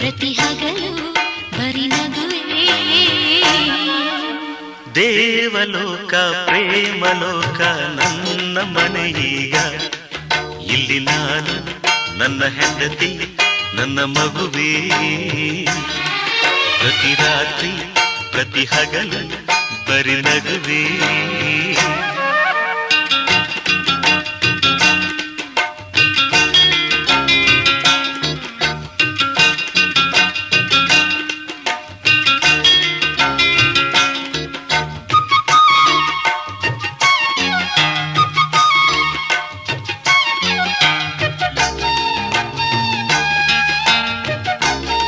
ಪ್ರತಿ ಹಗಲು ಬರಿ ನಗುವೆ. ದೇವಲೋಕ ಪ್ರೇಮಲೋಕ ನನ್ನ ಮನೆಯೀಗ. ಇಲ್ಲಿ ನಾನು ನನ್ನ ಹೆಂಡತಿ ನನ್ನ ಮಗುವೇ. ಪ್ರತಿ ರಾತ್ರಿ ಪ್ರತಿ ಹಗಲು ಬರಿ ನಗುವೇ.